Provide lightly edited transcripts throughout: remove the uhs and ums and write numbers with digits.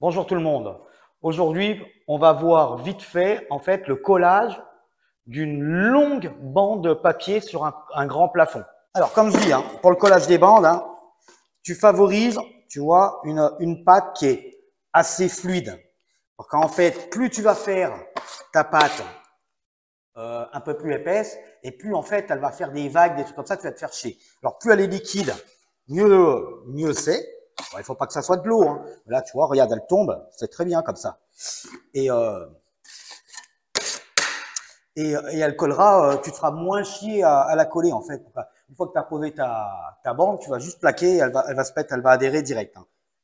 Bonjour tout le monde. Aujourd'hui, on va voir vite fait en fait le collage d'une longue bande de papier sur un grand plafond. Alors comme je dis, pour le collage des bandes, tu favorises, tu vois, une pâte qui est assez fluide. Alors qu'en fait, plus tu vas faire ta pâte un peu plus épaisse, et plus en fait, elle va faire des vagues, des trucs comme ça, tu vas te faire chier. Alors plus elle est liquide, mieux c'est. Bon, il faut pas que ça soit de l'eau. Là, tu vois, regarde, elle tombe, c'est très bien comme ça. Et elle collera, tu te feras moins chier à la coller en fait. Une fois que tu as posé ta bande, tu vas juste plaquer, elle va se mettre, elle va adhérer direct.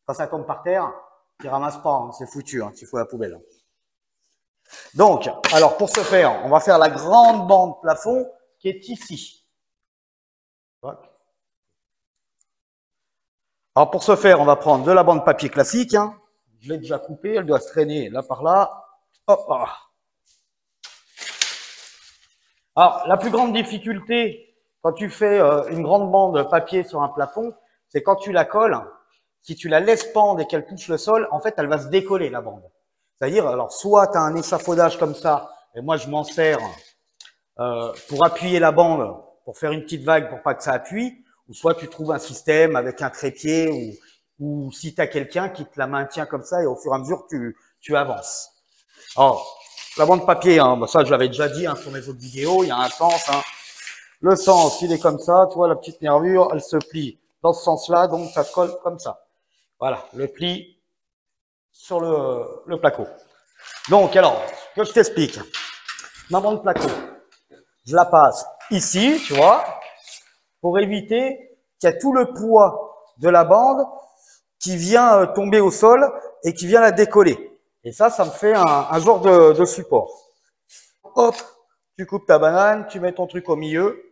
Quand ça tombe par terre, tu ramasses pas, c'est foutu, tu fous à la poubelle. Donc, alors pour ce faire, on va faire la grande bande plafond qui est ici. Alors pour ce faire, on va prendre de la bande papier classique. Je l'ai déjà coupée, elle doit se traîner là par là. Hop là. Alors la plus grande difficulté quand tu fais une grande bande papier sur un plafond, c'est quand tu la colles, si tu la laisses pendre et qu'elle touche le sol, en fait elle va se décoller la bande. C'est-à-dire, alors soit tu as un échafaudage comme ça, et moi je m'en sers pour appuyer la bande, pour faire une petite vague pour pas que ça appuie, ou soit tu trouves un système avec un trépied, ou si tu as quelqu'un qui te la maintient comme ça, et au fur et à mesure tu avances. Alors, la bande papier, ça je l'avais déjà dit sur mes autres vidéos, il y a un sens. Le sens, il est comme ça, tu vois, la petite nervure, elle se plie dans ce sens-là, donc ça se colle comme ça. Voilà, le pli sur le placo. Donc, alors, que je t'explique. Ma bande placo, je la passe ici, tu vois, pour éviter qu'il y ait tout le poids de la bande qui vient tomber au sol et qui vient la décoller. Et ça me fait un genre de support. Hop, tu coupes ta banane, tu mets ton truc au milieu.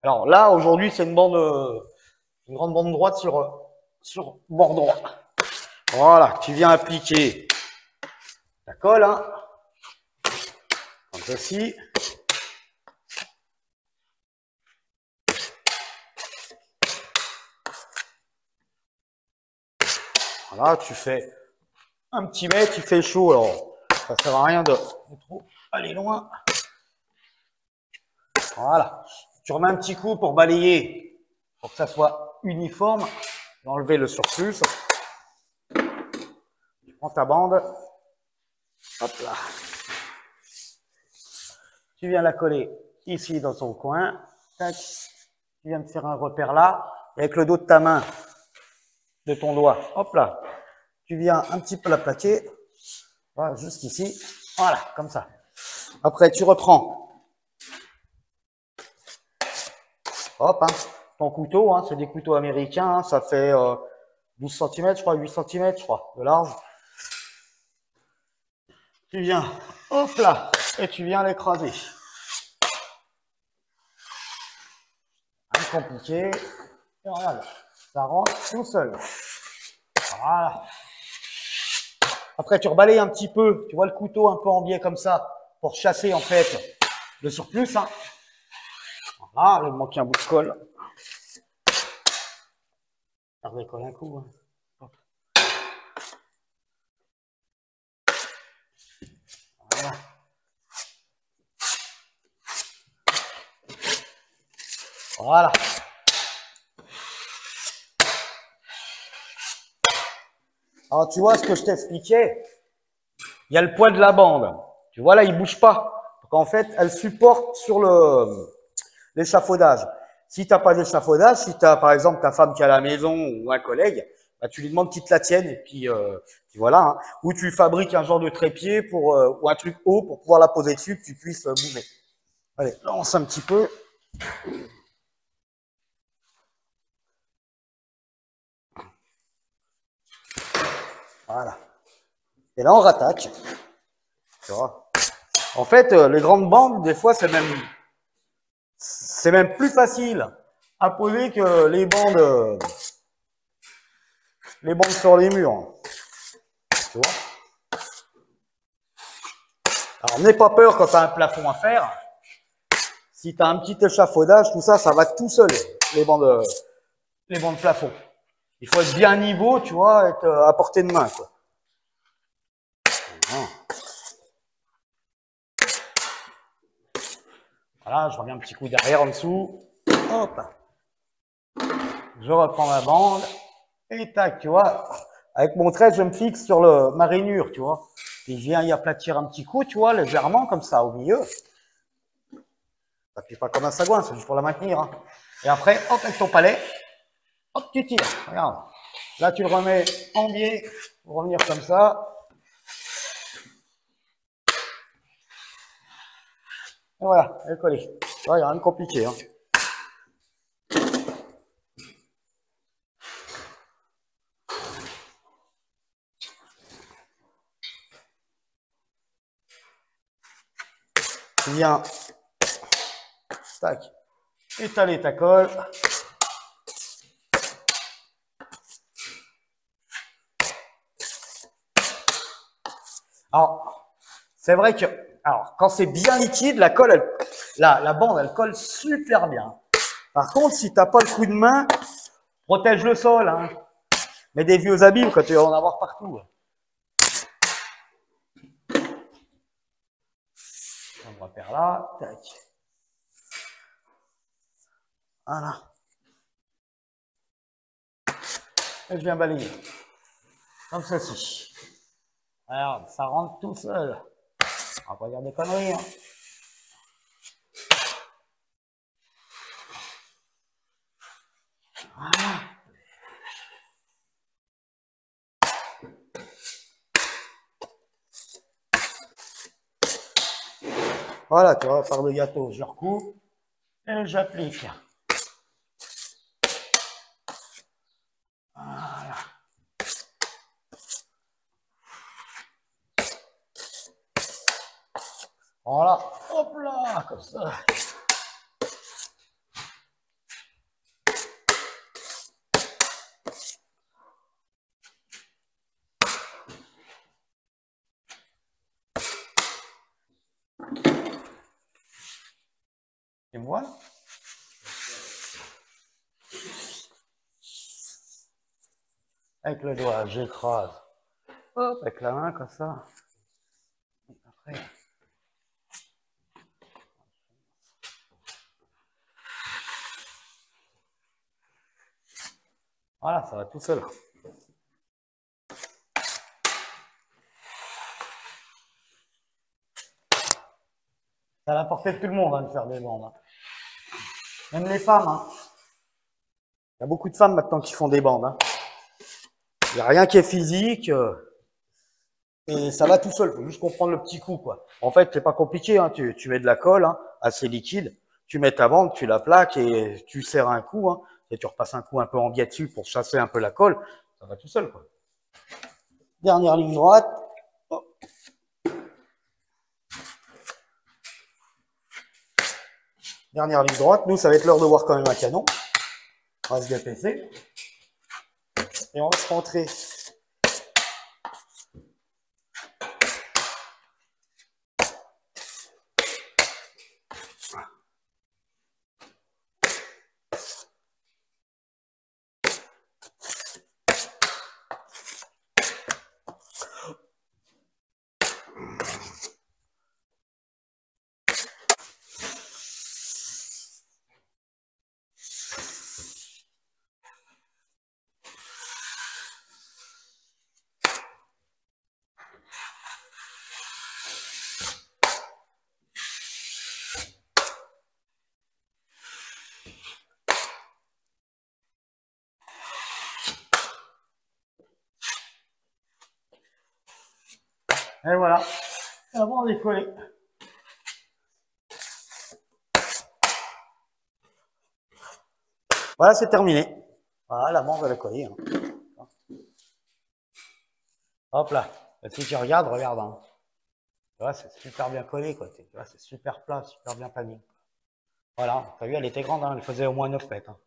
Alors là, aujourd'hui, c'est une grande bande droite sur bord droit. Voilà, tu viens appliquer la colle, comme ceci. Voilà, tu fais un petit mètre, il fait chaud, alors ça sert à rien de trop aller loin. Voilà, tu remets un petit coup pour balayer, pour que ça soit uniforme, enlever le surplus. Tu prends ta bande, hop là. Tu viens la coller ici dans ton coin, tac. Tu viens de faire un repère là, et avec le dos de ta main, de ton doigt, hop là, tu viens un petit peu la plaquer, voilà, juste ici, voilà, comme ça. Après, tu reprends. Hop, ton couteau, c'est des couteaux américains, ça fait 12 cm, je crois, 8 cm, je crois, de large. Tu viens, hop là, et tu viens l'écraser. Compliqué. Et regarde, ça rentre tout seul. Voilà. Après, tu rebalayes un petit peu, tu vois le couteau un peu en biais comme ça, pour chasser en fait le surplus. Voilà, il me manque un bout de colle. Regardez, colle un coup. Voilà. Voilà. Alors, tu vois ce que je t'expliquais, il y a le poids de la bande. Tu vois, là, il ne bouge pas. Donc, en fait, elle supporte sur l'échafaudage. Si tu n'as pas d'échafaudage, si tu as, par exemple, ta femme qui est à la maison ou un collègue, bah, tu lui demandes qu'il te la tienne et puis voilà. Ou tu fabriques un genre de trépied ou un truc haut pour pouvoir la poser dessus que tu puisses bouger. Allez, lance un petit peu. Voilà. Et là, on rattaque. Tu vois. En fait, les grandes bandes, des fois, c'est même plus facile à poser que les bandes sur les murs. Tu vois. Alors, n'aie pas peur quand tu as un plafond à faire. Si tu as un petit échafaudage, tout ça, ça va tout seul, les bandes plafond. Il faut être bien niveau, tu vois, être à portée de main, quoi. Voilà, je reviens un petit coup derrière en dessous. Hop. Je reprends ma bande. Et tac, tu vois. Avec mon trait, je me fixe sur ma rainure, tu vois. Puis je viens y aplatir un petit coup, tu vois, légèrement, comme ça, au milieu. T'appuies pas comme un sagouin, c'est juste pour la maintenir. Hein. Et après, hop, avec ton palais, hop, tu tires. Regarde. Là, tu le remets en biais pour revenir comme ça. Et voilà, elle est collée. Il n'y a rien de compliqué. Hein. Tu viens, tac, étaler ta colle. Alors, c'est vrai que, alors, quand c'est bien liquide, la colle, la bande, elle colle super bien. Par contre, si tu n'as pas le coup de main, protège le sol. Hein. Mets des vieux habits quand tu vas en avoir partout. On repère là, tac. Voilà. Et je viens balayer. Comme ceci. Regarde, ça rentre tout seul. On va pas dire des conneries. Hein. Voilà. Voilà, tu vois, par le gâteau, je recoupe et j'applique. Voilà. Voilà, hop là, comme ça. Et voilà. Avec le doigt, j'écrase. Hop, avec la main, comme ça. Et après. Voilà, ça va tout seul. C'est à la portée de tout le monde hein, de faire des bandes. Hein. Même les femmes. Hein. Il y a beaucoup de femmes maintenant qui font des bandes. Hein. Il n'y a rien qui est physique. Et ça va tout seul. Il faut juste comprendre le petit coup. Quoi. En fait, c'est pas compliqué. Hein. Tu mets de la colle hein, assez liquide. Tu mets ta bande, tu la plaques et tu serres un coup. Hein, et tu repasses un coup un peu en biais dessus pour chasser un peu la colle. Ça va tout seul. Quoi. Dernière ligne droite. Oh. Dernière ligne droite. Nous, ça va être l'heure de voir quand même un canon. On va se dépêcher. Et on va se rentrer. Et voilà. Et avant, on est collé. Voilà, c'est terminé. Voilà, la bande, elle est collée. Hein. Hop là. Et si tu regardes, regarde. Hein. Tu vois, c'est super bien collé, quoi. Tu vois, c'est super plat, super bien panier. Voilà. T'as vu, elle était grande, hein. Elle faisait au moins 9 mètres. Hein.